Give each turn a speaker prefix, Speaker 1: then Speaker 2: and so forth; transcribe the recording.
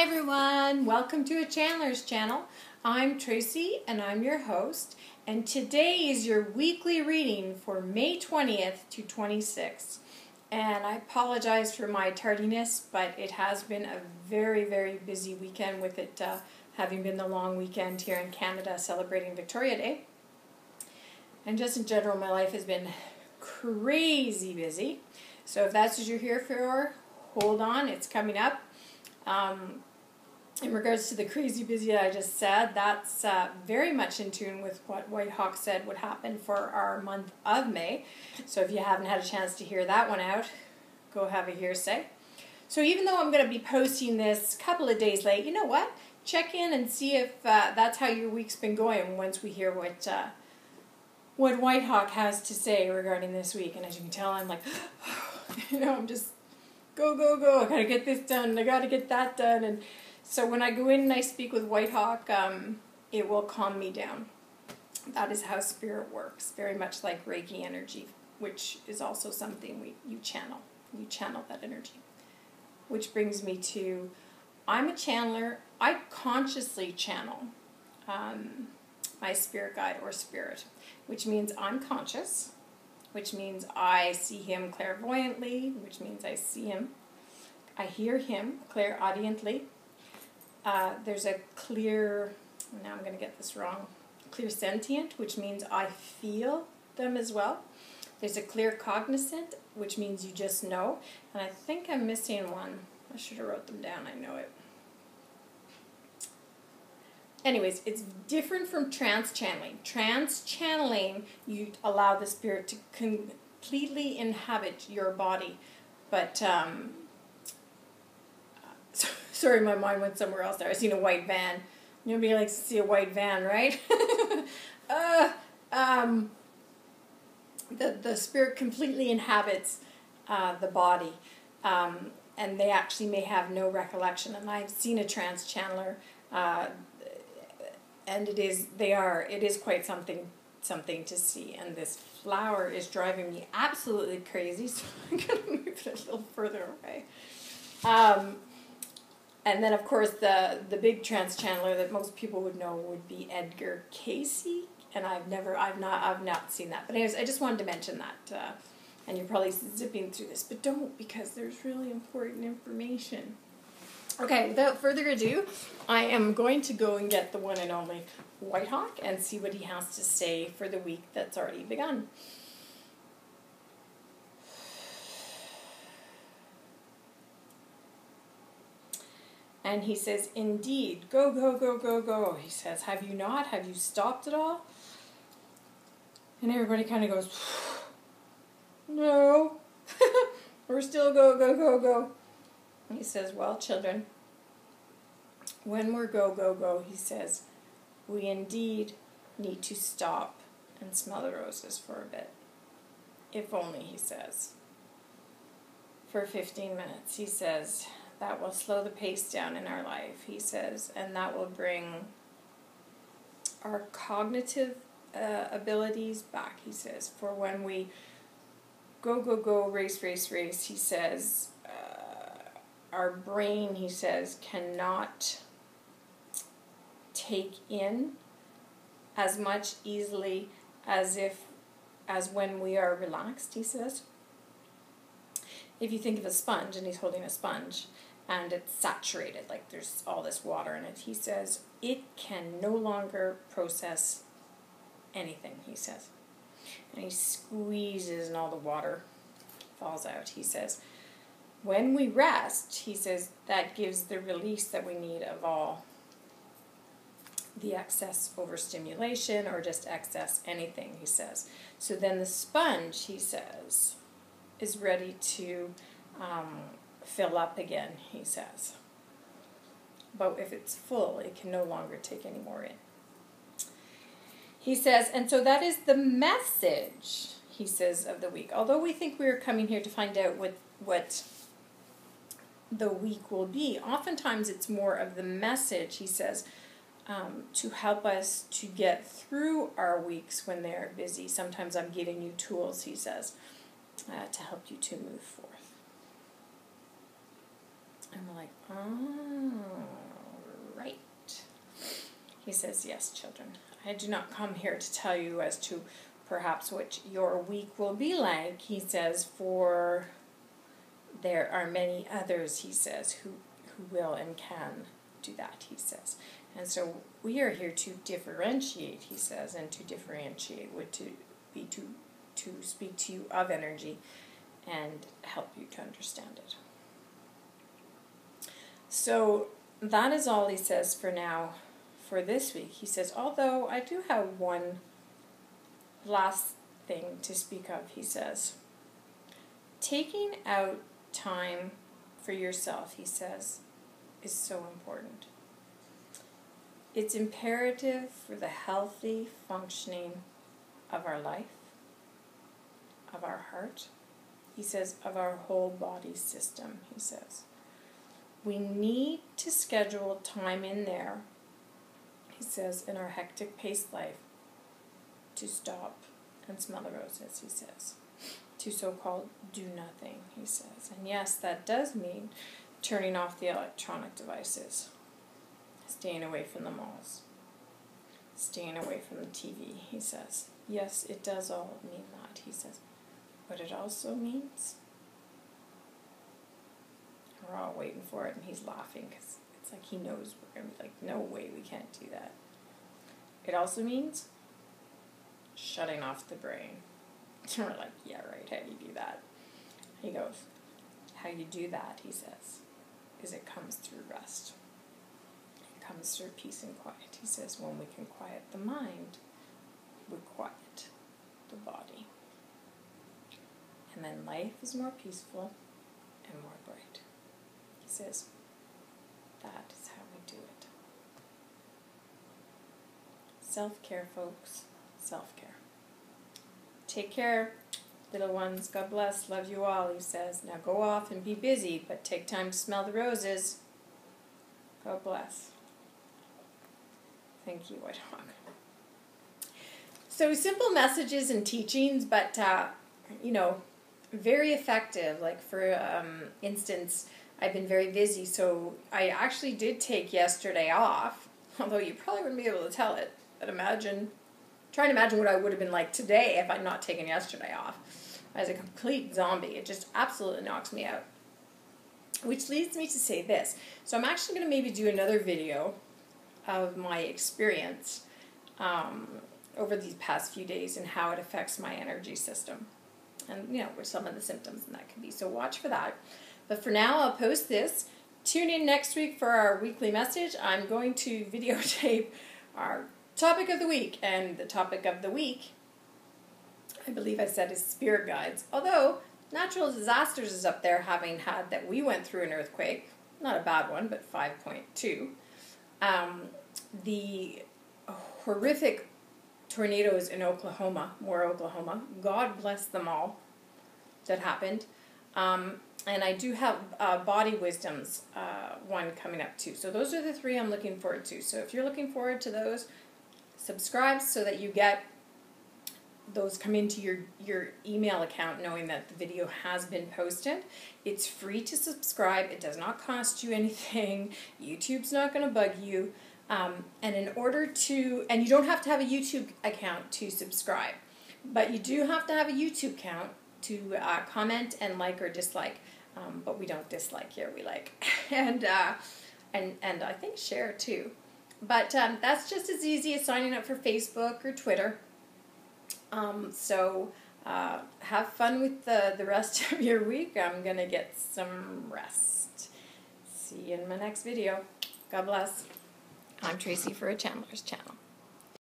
Speaker 1: everyone, welcome to a Chandler's channel. I'm Tracy and I'm your host, and today is your weekly reading for May 20th to 26th. And I apologize for my tardiness, but it has been a very busy weekend with it having been the long weekend here in Canada celebrating Victoria Day. And just in general, my life has been crazy busy. So if that's what you're here for, hold on, it's coming up. In regards to the crazy busy that I just said, that's very much in tune with what Whitehawk said would happen for our month of May. So if you haven't had a chance to hear that one out, go have a hearsay. So even though I'm going to be posting this a couple of days late, you know what? Check in and see if that's how your week's been going once we hear what Whitehawk has to say regarding this week. And as you can tell, I'm like, I'm just go. I got to get this done. I got to get that done. And so when I go in and I speak with Whitehawk, it will calm me down. That is how spirit works, very much like Reiki energy, which is also something you channel. You channel that energy. Which brings me to, I'm a channeler. I consciously channel my spirit guide or spirit, which means I'm conscious, which means I see him clairvoyantly, which means I see him. I hear him clairaudiently. There's a clear, now I'm going to get this wrong, clear sentient, which means I feel them as well. There's a clear cognizant, which means you just know. And I think I'm missing one. I should have wrote them down. I know it. Anyways, it's different from trance channeling. Trance channeling, you allow the spirit to completely inhabit your body. But, sorry, my mind went somewhere else there. I seen a white van. Nobody likes to see a white van, right? The spirit completely inhabits the body. And they actually may have no recollection. And I've seen a trance channeler, and it is quite something to see. And this flower is driving me absolutely crazy, so I'm going to move it a little further away. And then, of course, the big trance channeler that most people would know would be Edgar Casey, and I've not seen that. But anyways, I just wanted to mention that. And you're probably zipping through this, but don't, because there's really important information. Okay, without further ado, I am going to go and get the one and only Whitehawk and see what he has to say for the week that's already begun. And he says, indeed, go. He says, have you not? Have you stopped at all? And everybody kind of goes, no. We're still go. And he says, well, children, when we're go, he says, we indeed need to stop and smell the roses for a bit. If only, he says, for 15 minutes. He says, that will slow the pace down in our life, he says, and that will bring our cognitive abilities back, he says. For when we go, race, he says, our brain, he says, cannot take in as much easily as when we are relaxed, he says. If you think of a sponge, and he's holding a sponge, and it's saturated, like there's all this water in it, he says, it can no longer process anything, he says. And he squeezes and all the water falls out, he says. When we rest, he says, that gives the release that we need of all the excess overstimulation or just excess anything, he says. So then the sponge, he says, is ready to fill up again, he says. But if it's full, it can no longer take any more in. He says, and so that is the message, he says, of the week. Although we think we're coming here to find out what the week will be, oftentimes it's more of the message, he says, to help us to get through our weeks when they're busy. Sometimes I'm giving you tools, he says, to help you to move forth. And we're like, oh. He says, yes, children, I do not come here to tell you as to perhaps what your week will be like. He says, for there are many others, he says, who will and can do that, he says. And so we are here to differentiate, he says, and to differentiate would to be to speak to you of energy and help you to understand it. So that is all he says for now for this week. He says, although I do have one last thing to speak of, he says, taking out time for yourself, he says, is so important. It's imperative for the healthy functioning of our life, of our heart, he says, of our whole body system, he says. We need to schedule time in there, he says, in our hectic paced life to stop and smell the roses, he says. To so-called do nothing, he says. And yes, that does mean turning off the electronic devices, staying away from the malls, staying away from the TV, he says. Yes, it does all mean that, he says. But it also means, we're all waiting for it, and he's laughing because it's like he knows we're going to be like, no way, we can't do that. It also means shutting off the brain. And we're like, yeah, right, how do you do that? He goes, how you do that, he says, is it comes through rest. It comes through peace and quiet. He says, when we can quiet the mind, we quiet the body. And then life is more peaceful and more bright. He says, that is how we do it. Self-care, folks. Self-care. Take care, little ones. God bless. Love you all, he says. Now go off and be busy, but take time to smell the roses. God bless. Thank you, Whitehawk. So simple messages and teachings, but, very effective. Like, for instance, I've been very busy, so I actually did take yesterday off, although you probably wouldn't be able to tell it, but try to imagine what I would have been like today if I'd not taken yesterday off. I was a complete zombie. It just absolutely knocks me out. Which leads me to say this. So I'm actually going to maybe do another video of my experience over these past few days and how it affects my energy system. And, what some of the symptoms and that could be. So watch for that. But for now, I'll post this. Tune in next week for our weekly message. I'm going to videotape our topic of the week. And the topic of the week, I believe I said, is spirit guides. Although natural disasters is up there, having had that we went through an earthquake. Not a bad one, but 5.2. The horrific tornadoes in Oklahoma, God bless them all, that happened. And I do have Body Wisdoms one coming up too. So those are the three I'm looking forward to. So if you're looking forward to those, subscribe so that you get those come into your email account knowing that the video has been posted. It's free to subscribe. It does not cost you anything. YouTube's not going to bug you. And in order to, and you don't have to have a YouTube account to subscribe, but you do have to have a YouTube account to comment and like or dislike. But we don't dislike here, we like. And I think share too. But that's just as easy as signing up for Facebook or Twitter. So have fun with the rest of your week. I'm going to get some rest. See you in my next video. God bless. I'm Tracy for a Channelers Channel.